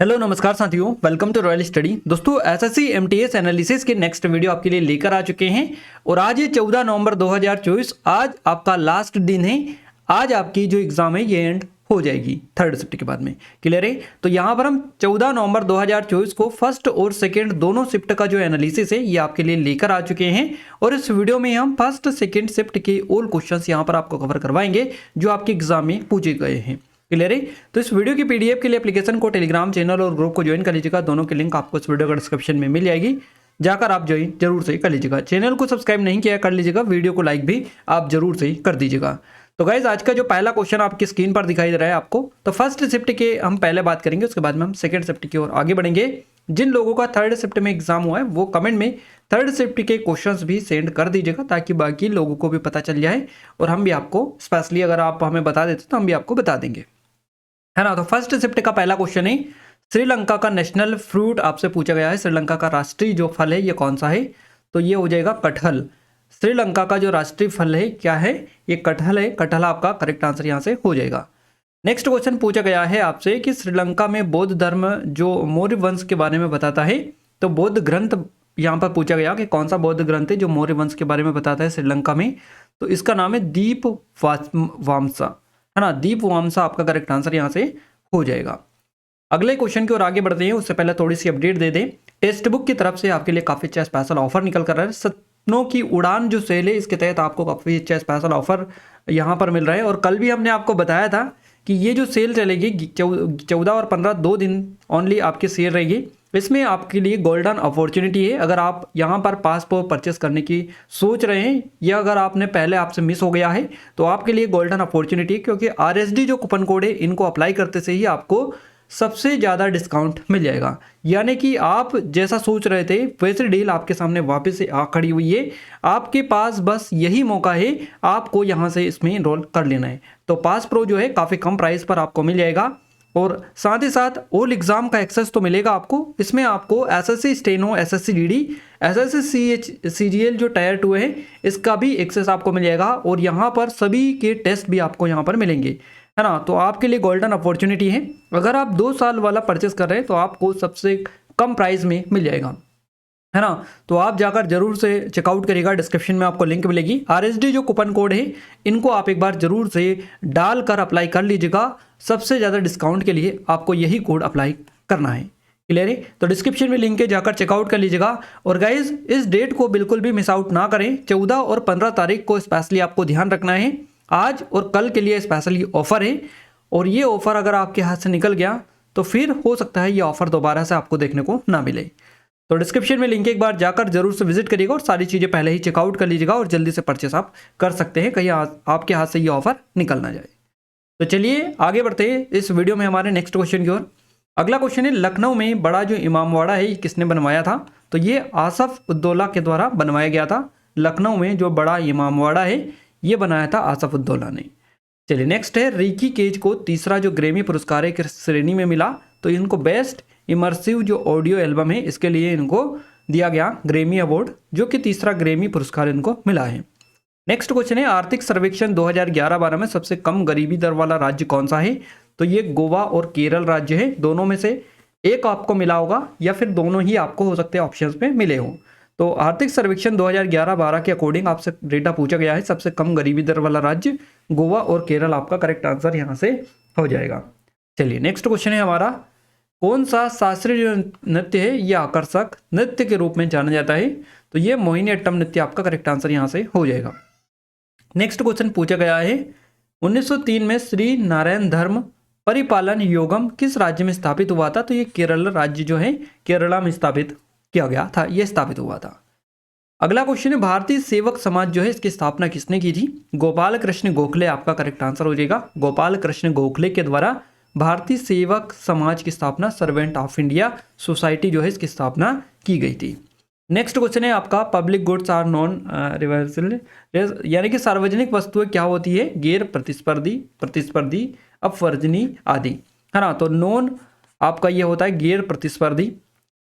Hello नमस्कार साथियों, welcome to royal study. दोस्तों एसएससी एमटीएस एनालिसिस के नेक्स्ट वीडियो आपके लिए लेकर आ चुके हैं और आज ये 14 नवंबर 2024 आज आपका लास्ट दिन है। आज आपकी जो एग्जाम है ये एंड हो जाएगी थर्ड शिफ्ट के बाद में। क्लियर है? तो यहाँ पर हम 14 नवंबर 2024 को फर्स्ट और सेकेंड दोनों शिफ्ट का जो एनालिसिस है ये आपके लिए लेकर आ चुके हैं और इस वीडियो में हम फर्स्ट सेकेंड शिफ्ट के ऑल क्वेश्चंस यहाँ पर आपको कवर करवाएंगे जो आपके एग्जाम में पूछे गए हैं। क्लियर है? तो इस वीडियो की पीडीएफ के लिए एप्लीकेशन को टेलीग्राम चैनल और ग्रुप को ज्वाइन कर लीजिएगा। दोनों की लिंक आपको इस वीडियो का डिस्क्रिप्शन में मिल जाएगी, जाकर आप ज्वाइन जरूर से कर लीजिएगा। चैनल को सब्सक्राइब नहीं किया कर लीजिएगा, वीडियो को लाइक भी आप जरूर से कर दीजिएगा। तो गाइज आज का जो पहला क्वेश्चन आपकी स्क्रीन पर दिखाई दे रहा है आपको, तो फर्स्ट शिफ्ट के हम पहले बात करेंगे, उसके बाद में हम सेकंड शिफ्ट की ओर आगे बढ़ेंगे। जिन लोगों का थर्ड शिफ्ट में एग्जाम हुआ है वो कमेंट में थर्ड शिफ्ट के क्वेश्चंस भी सेंड कर दीजिएगा ताकि बाकी लोगों को भी पता चल जाए और हम भी आपको स्पेशली अगर आप हमें बता देते तो हम भी आपको बता देंगे, है ना। तो फर्स्ट शिफ्ट का पहला क्वेश्चन है, श्रीलंका का नेशनल फ्रूट आपसे पूछा गया है। श्रीलंका का राष्ट्रीय जो फल है ये कौन सा है? तो ये हो जाएगा कटहल। श्रीलंका का जो राष्ट्रीय फल है क्या है? ये कटहल है। कटहल आपका करेक्ट आंसर यहाँ से हो जाएगा। नेक्स्ट क्वेश्चन पूछा गया है आपसे कि श्रीलंका में बौद्ध धर्म जो मौर्य वंश के बारे में बताता है, तो बौद्ध ग्रंथ यहाँ पर पूछा गया कि कौन सा बौद्ध ग्रंथ है जो मौर्य वंश के बारे में बताता है श्रीलंका में, तो इसका नाम है दीपवाम्सा, है ना। दीपवाम्सा आपका करेक्ट आंसर यहाँ से हो जाएगा। अगले क्वेश्चन की ओर आगे बढ़ते हैं, उससे पहले थोड़ी सी अपडेट दे दें। टेक्स्ट बुक की तरफ से आपके लिए काफी अच्छा स्पेशल ऑफर निकल कर रहा है। सपनों की उड़ान जो सेल है इसके तहत आपको काफी अच्छा स्पेशल ऑफर यहाँ पर मिल रहा है और कल भी हमने आपको बताया था कि ये जो सेल चलेगी 14 और 15 2 दिन ओनली आपकी सेल रहेगी। इसमें आपके लिए गोल्डन अपॉर्चुनिटी है। अगर आप यहाँ पर पासपोर्ट परचेस करने की सोच रहे हैं या अगर आपने पहले आपसे मिस हो गया है तो आपके लिए गोल्डन अपॉर्चुनिटी है, क्योंकि आरएसडी जो कूपन कोड है इनको अप्लाई करते से ही आपको सबसे ज़्यादा डिस्काउंट मिल जाएगा। यानी कि आप जैसा सोच रहे थे वैसे डील आपके सामने वापस से आ खड़ी हुई है। आपके पास बस यही मौका है, आपको यहाँ से इसमें इनरोल कर लेना है। तो पास प्रो जो है काफ़ी कम प्राइस पर आपको मिल जाएगा और साथ ही साथ ऑल एग्जाम का एक्सेस तो मिलेगा आपको। इसमें आपको SSC steno, SSC GD, SSC CGL जो टायर 2 है इसका भी एक्सेस आपको मिल जाएगा और यहाँ पर सभी के टेस्ट भी आपको यहाँ पर मिलेंगे, है ना। तो आपके लिए गोल्डन अपॉर्चुनिटी है। अगर आप 2 साल वाला परचेस कर रहे हैं तो आपको सबसे कम प्राइस में मिल जाएगा, है ना। तो आप जाकर जरूर से चेकआउट करिएगा, डिस्क्रिप्शन में आपको लिंक मिलेगी। आरएसडी जो कूपन कोड है इनको आप एक बार जरूर से डालकर अप्लाई कर लीजिएगा। सबसे ज़्यादा डिस्काउंट के लिए आपको यही कोड अप्लाई करना है। क्लियर है? तो डिस्क्रिप्शन में लिंक है, जाकर चेकआउट कर लीजिएगा। और गाइज इस डेट को बिल्कुल भी मिस आउट ना करें। 14 और 15 तारीख को स्पेशली आपको ध्यान रखना है। आज और कल के लिए स्पेशली ऑफर है और ये ऑफर अगर आपके हाथ से निकल गया तो फिर हो सकता है ये ऑफर दोबारा से आपको देखने को ना मिले। तो डिस्क्रिप्शन में लिंक एक बार जाकर जरूर से विजिट करिएगा और सारी चीज़ें पहले ही चेकआउट कर लीजिएगा और जल्दी से परचेस आप कर सकते हैं, कहीं आपके हाथ से ये ऑफर निकल ना जाए। तो चलिए आगे बढ़ते हैं इस वीडियो में हमारे नेक्स्ट क्वेश्चन की ओर। अगला क्वेश्चन है, लखनऊ में बड़ा जो इमामबाड़ा है ये किसने बनवाया था? तो ये आसफ उद्दौला के द्वारा बनवाया गया था। लखनऊ में जो बड़ा इमामबाड़ा है ये बनाया था आसफ उद्दौला ने। चलिए नेक्स्ट है, रिकी केज को तीसरा जो ग्रैमी पुरस्कार है किस श्रेणी में मिला? तो इनको बेस्ट इमर्सिव जो ऑडियो एल्बम है इसके लिए इनको दिया गया ग्रैमी अवार्ड, जो कि तीसरा ग्रैमी पुरस्कार इनको मिला है। नेक्स्ट क्वेश्चन है, आर्थिक सर्वेक्षण 2011-12 में सबसे कम गरीबी दर वाला राज्य कौन सा है? तो ये गोवा और केरल राज्य है। दोनों में से एक आपको मिला होगा या फिर दोनों ही आपको हो सकते हैं ऑप्शंस में मिले हों। तो आर्थिक सर्वेक्षण 2011-12 के अकॉर्डिंग आपसे डेटा पूछा गया है, सबसे कम गरीबी दर वाला राज्य गोवा और केरल आपका करेक्ट आंसर यहाँ से हो जाएगा। चलिए नेक्स्ट क्वेश्चन है हमारा, कौन सा शास्त्रीय नृत्य है यह आकर्षक नृत्य के रूप में जाना जाता है? तो ये मोहिनीअट्टम नृत्य आपका करेक्ट आंसर यहाँ से हो जाएगा। नेक्स्ट क्वेश्चन पूछा गया है, 1903 में श्री नारायण धर्म परिपालन योगम किस राज्य में स्थापित हुआ था? तो ये केरल राज्य जो है केरला में स्थापित किया गया था, ये स्थापित हुआ था। अगला क्वेश्चन है, भारतीय सेवक समाज जो है इसकी स्थापना किसने की थी? गोपाल कृष्ण गोखले आपका करेक्ट आंसर हो जाएगा। गोपाल कृष्ण गोखले के द्वारा भारतीय सेवक समाज की स्थापना, सर्वेंट ऑफ इंडिया सोसाइटी जो है इसकी स्थापना की गई थी। नेक्स्ट क्वेश्चन है आपका, public goods are non reversal, यानी कि सार्वजनिक वस्तुएं क्या होती है? गैर प्रतिस्पर्धी, प्रतिस्पर्धी, अपवर्जनीय आदि, है ना। तो नॉन आपका ये होता है गैर प्रतिस्पर्धी।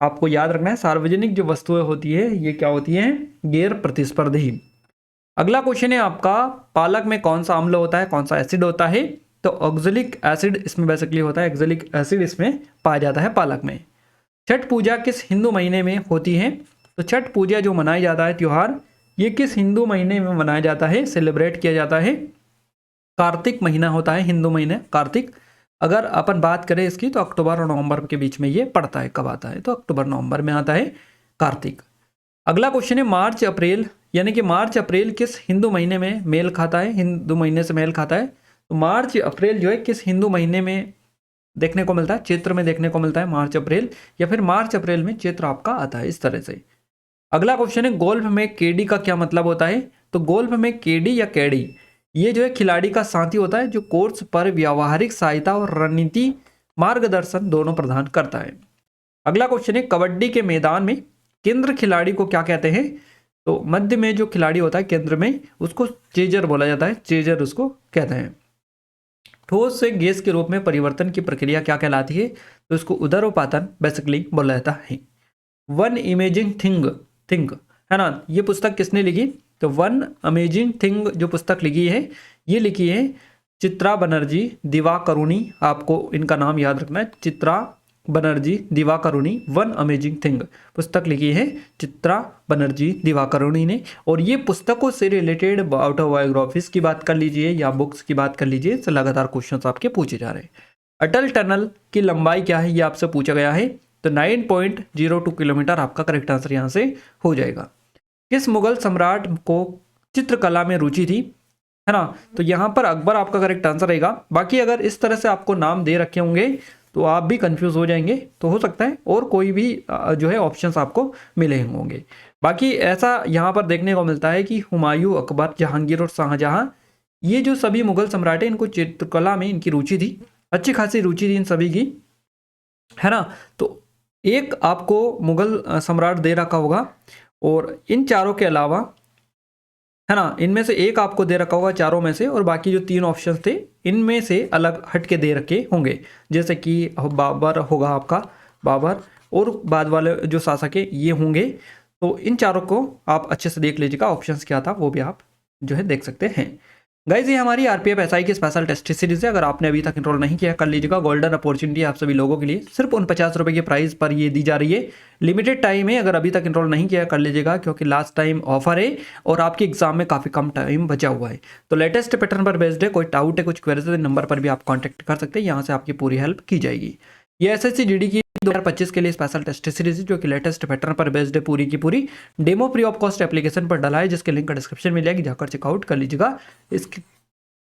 आपको याद रखना है सार्वजनिक जो वस्तुएं होती है ये क्या होती हैं? गैर प्रतिस्पर्धी। अगला क्वेश्चन है आपका, पालक में कौन सा अम्ल होता है, कौन सा एसिड होता है? तो ऑक्जेलिक एसिड इसमें बेसिकली होता है, ऑक्जेलिक एसिड इसमें पाया जाता है पालक में। छठ पूजा किस हिंदू महीने में होती है? तो छठ पूजा जो मनाया जाता है त्यौहार, ये किस हिंदू महीने में मनाया जाता है, सेलिब्रेट किया जाता है? कार्तिक महीना होता है, हिंदू महीना कार्तिक। अगर अपन बात करें इसकी तो अक्टूबर और नवंबर के बीच में ये पड़ता है। कब आता है? तो अक्टूबर नवंबर में आता है कार्तिक। अगला क्वेश्चन है मार्च अप्रैल, यानी कि मार्च अप्रैल किस हिंदू महीने में मेल खाता है, हिंदू महीने से मेल खाता है? तो मार्च अप्रैल जो है किस हिंदू महीने में देखने को मिलता है? चैत्र में देखने को मिलता है मार्च अप्रैल, या फिर मार्च अप्रैल में चैत्र आपका आता है, इस तरह से। अगला क्वेश्चन है गोल्फ में केडी का क्या मतलब होता है? तो गोल्फ में केडी या कैडी ये जो है खिलाड़ी का साथी होता है जो कोर्स पर व्यावहारिक सहायता और रणनीति मार्गदर्शन दोनों प्रदान करता है। अगला क्वेश्चन है कबड्डी के मैदान में केंद्र खिलाड़ी को क्या कहते हैं? तो मध्य में जो खिलाड़ी होता है केंद्र में, उसको चेजर बोला जाता है, चेजर उसको कहते हैं। ठोस से गैस के रूप में परिवर्तन की प्रक्रिया क्या कहलाती है? तो इसको उदरोपातन बेसिकली बोला जाता है। वन इमेजिंग थिंग है ना, ये पुस्तक किसने लिखी? तो वन अमेजिंग थिंग जो पुस्तक लिखी है, ये लिखी है चित्रा बनर्जी दिवाकरुणी। आपको इनका नाम याद रखना है, Chitra Banerjee Divakaruni. One amazing thing पुस्तक लिखी है चित्रा बनर्जी दिवाकरुणी ने। और ये पुस्तकों से रिलेटेड ऑटोबायोग्राफीज की बात कर लीजिए या बुक्स की बात कर लीजिए, तो लगातार क्वेश्चन आपके पूछे जा रहे हैं। अटल टनल की लंबाई क्या है, ये आपसे पूछा गया है। तो 9.02 किलोमीटर आपका करेक्ट आंसर यहाँ से हो जाएगा। किस मुगल सम्राट को चित्रकला में रुचि थी, है ना? तो यहाँ पर अकबर आपका करेक्ट आंसर रहेगा। बाकी अगर इस तरह से आपको नाम दे रखे होंगे तो आप भी कंफ्यूज हो जाएंगे, तो हो सकता है और कोई भी जो है ऑप्शंस आपको मिले होंगे। बाकी ऐसा यहाँ पर देखने को मिलता है कि हुमायूं, अकबर, जहांगीर और शाहजहां, ये जो सभी मुगल सम्राट हैं, इनको चित्रकला में इनकी रुचि थी, अच्छी खासी रुचि थी इन सभी की, है ना? तो एक आपको मुगल सम्राट दे रखा होगा और इन चारों के अलावा, है ना, इनमें से एक आपको दे रखा होगा चारों में से, और बाकी जो 3 ऑप्शन थे इनमें से अलग हट के दे रखे होंगे। जैसे कि बाबर होगा आपका, बाबर, और बाद वाले जो शासक है ये होंगे। तो इन चारों को आप अच्छे से देख लीजिएगा, ऑप्शंस क्या था वो भी आप जो है देख सकते हैं। गाइज ये हमारी आरपीएफ एसआई की स्पेशल टेस्ट सीरीज है। अगर आपने अभी तक इनरोल नहीं किया कर लीजिएगा, गोल्डन अपॉर्चुनिटी आप सभी लोगों के लिए। सिर्फ उन 50 रुपये के प्राइस पर ये दी जा रही है, लिमिटेड टाइम है। अगर अभी तक इनरोल नहीं किया कर लीजिएगा, क्योंकि लास्ट टाइम ऑफर है और आपके एग्जाम में काफ़ी कम टाइम बचा हुआ है। तो लेटेस्ट पैटर्न पर बेस्ड है, कोई डाउट है, कुछ क्वेरीज है, नंबर पर भी आप कॉन्टैक्ट कर सकते हैं, यहाँ से आपकी पूरी हेल्प की जाएगी। ये एसएससी जीडी की 2025 के लिए स्पेशल टेस्ट सीरीज है, जो कि लेटेस्ट पैटर्न पर बेस्ड है, पूरी की पूरी demo free of cost application पर डाला है, जिसके लिंक डिस्क्रिप्शन में मिलेगी, जाकर चेकआउट कर लीजिएगा। इसकी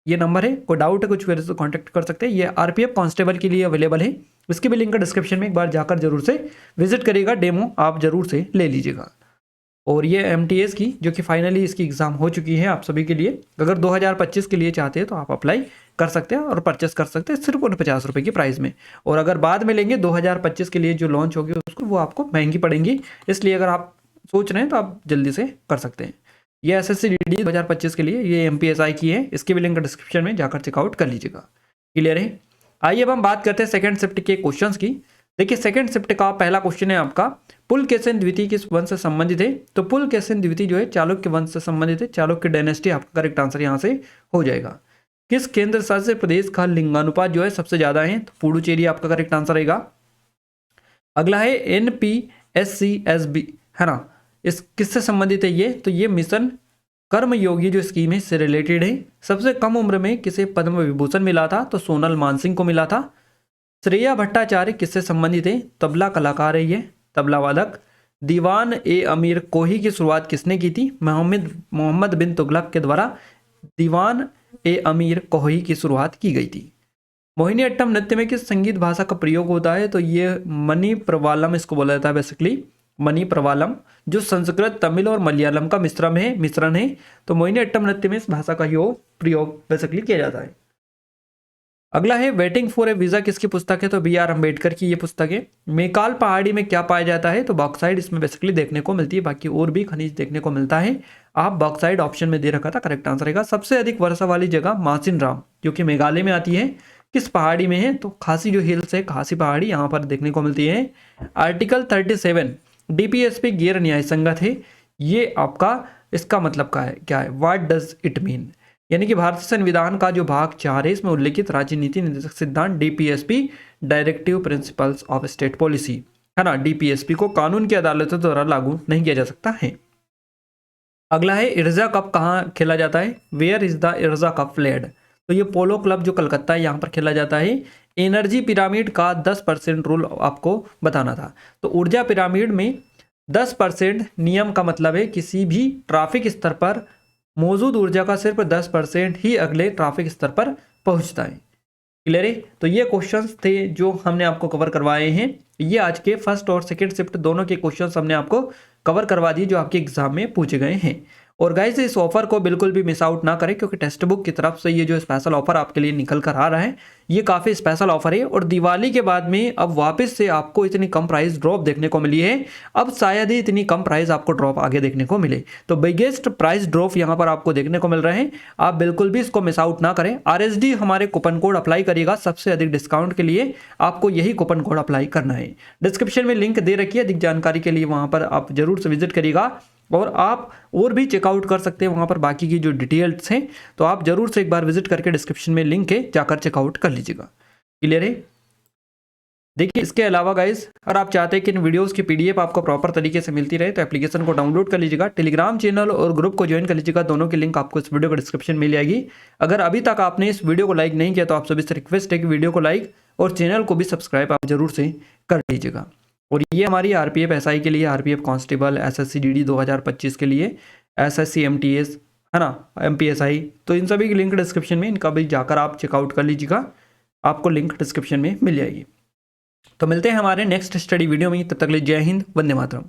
ये नंबर है, कोई डाउट है, कुछ क्वेरीज तो कॉन्टैक्ट कर सकते हैं। ये आरपीएफ कांस्टेबल के लिए अवेलेबल है, इसकी भी लिंक डिस्क्रिप्शन में एक बार जाकर जरूर से विजिट करिएगा, डेमो आप जरूर से ले लीजिएगा। और ये एमटीएस की जो कि फाइनली इसकी एग्जाम हो चुकी है आप सभी के लिए, अगर 2025 के लिए चाहते हैं तो आप अप्लाई कर सकते हैं और परचेस कर सकते हैं सिर्फ उन 50 रुपये की प्राइस में। और अगर बाद में लेंगे 2025 के लिए जो लॉन्च होगी उसको, वो आपको महंगी पड़ेंगी, इसलिए अगर आप सोच रहे हैं तो आप जल्दी से कर सकते हैं। ये एसएससी जीडी 2025 के लिए ये एमपीएसआई की है, इसकी भी लिंक डिस्क्रिप्शन में जाकर चेकआउट कर लीजिएगा। क्लियर है? आइए अब हम बात करते हैं सेकंड शिफ्ट के क्वेश्चंस की। देखिए सेकंड शिफ्ट का पहला क्वेश्चन है आपका, पुलकेशिन द्वितीय किस वंश से संबंधित है? तो पुलकेशिन द्वितीय जो है चालुक्य वंश से संबंधित है, चालुक्य डायनेस्टी आपका करेक्ट आंसर यहाँ से हो जाएगा। किस केंद्र शासित प्रदेश का लिंगानुपात जो है सबसे ज्यादा है? तो पुडुचेरी आपका करेक्ट आंसर रहेगा। अगला है NPSCSB, है ना, इस किससे संबंधित है ये? तो ये मिशन कर्मयोगी जो स्कीम है इससे रिलेटेड है। सबसे कम उम्र में किसे पद्म विभूषण मिला था? तो सोनल मानसिंह को मिला था। श्रेया भट्टाचार्य किससे संबंधित है? तबला कलाकार है ये, तबला वादक। दीवान ए अमीर कोही की शुरुआत किसने की थी? मोहम्मद बिन तुगलक के द्वारा दीवान ए अमीर कोही की शुरुआत की गई थी। मोहिनी अट्टम नृत्य में किस संगीत भाषा का प्रयोग होता है? तो ये मणि प्रवालम इसको बोला जाता है, बेसिकली मणि प्रवालम, जो संस्कृत, तमिल और मलयालम का मिश्रण है। तो मोहिनी अट्टम नृत्य में इस भाषा का प्रयोग बेसिकली किया जाता है। अगला है वेटिंग फॉर ए वीजा किसकी पुस्तक है? तो BR अम्बेडकर की ये पुस्तक है। मेकाल पहाड़ी में क्या पाया जाता है? तो बॉक्साइड इसमें बेसिकली देखने को मिलती है, बाकी और भी खनिज देखने को मिलता है। आप बॉक्साइड ऑप्शन में दे रखा था, करेक्ट आंसर रहेगा। सबसे अधिक वर्षा वाली जगह मासिन राम जो कि मेघालय में आती है, किस पहाड़ी में है? तो खासी जो हिल्स है, खासी पहाड़ी यहाँ पर देखने को मिलती है। आर्टिकल 37 DPSP गैर न्याय संगत है, ये आपका इसका मतलब क्या है? What does it mean? यानी कि भारतीय संविधान का जो भाग 4 है इसमें उल्लेखित राजनीति निर्देशक सिद्धांत DPSP, directive principles of state policy, है ना, डीपीएसपी को कानून की अदालतों द्वारा लागू नहीं किया जा सकता है। अगला है इर्जा कप कहाँ खेला जाता है, वेयर इज द इर्जा कप प्लेड। तो ये पोलो क्लब जो कलकत्ता है यहाँ पर खेला जाता है। एनर्जी पिरामिड का 10% रूल आपको बताना था। तो ऊर्जा पिरामिड में 10% नियम का मतलब है किसी भी ट्रैफिक स्तर पर मौजूद ऊर्जा का सिर्फ 10% ही अगले ट्रैफिक स्तर पर पहुंचता है। क्लियर है। तो ये क्वेश्चंस थे जो हमने आपको कवर करवाए हैं। ये आज के फर्स्ट और सेकंड शिफ्ट दोनों के क्वेश्चंस हमने आपको कवर करवा दिए जो आपके एग्जाम में पूछे गए हैं। और गाइस इस ऑफर को बिल्कुल भी मिस आउट ना करें, क्योंकि टेक्स्ट बुक की तरफ से ये जो स्पेशल ऑफर आपके लिए निकल कर आ रहा है ये काफ़ी स्पेशल ऑफर है। और दिवाली के बाद में अब वापस से आपको इतनी कम प्राइस ड्रॉप देखने को मिली है। अब शायद ही इतनी कम प्राइस आपको ड्रॉप आगे देखने को मिले। तो बिगेस्ट प्राइस ड्रॉप यहाँ पर आपको देखने को मिल रहे हैं। आप बिल्कुल भी इसको मिस आउट ना करें। RSD हमारे कूपन कोड अप्लाई करिएगा, सबसे अधिक डिस्काउंट के लिए आपको यही कूपन कोड अप्लाई करना है। डिस्क्रिप्शन में लिंक दे रखी है, अधिक जानकारी के लिए वहाँ पर आप जरूर से विजिट करिएगा। और आप और भी चेकआउट कर सकते हैं वहाँ पर बाकी की जो डिटेल्स हैं, तो आप जरूर से एक बार विजिट करके डिस्क्रिप्शन में लिंक है जाकर चेकआउट कर लीजिएगा। क्लियर है। देखिए इसके अलावा गाइस अगर आप चाहते हैं कि इन वीडियोस की PDF आपको प्रॉपर तरीके से मिलती रहे तो एप्लीकेशन को डाउनलोड कर लीजिएगा, टेलीग्राम चैनल और ग्रुप को ज्वाइन कर लीजिएगा। दोनों की लिंक आपको इस वीडियो को डिस्क्रिप्शन में मिल जाएगी। अगर अभी तक आपने इस वीडियो को लाइक नहीं किया तो आप सभी से रिक्वेस्ट है कि वीडियो को लाइक और चैनल को भी सब्सक्राइब आप जरूर से कर लीजिएगा। और ये हमारी RPF SI के लिए, RPF कांस्टेबल, SSC DD 2025 के लिए, SSC MTS, है ना, MPSI, तो इन सभी की लिंक डिस्क्रिप्शन में, इनका भी जाकर आप चेकआउट कर लीजिएगा, आपको लिंक डिस्क्रिप्शन में मिल जाएगी। तो मिलते हैं हमारे नेक्स्ट स्टडी वीडियो में, तब तक के लिए जय हिंद, वंदे मातरम।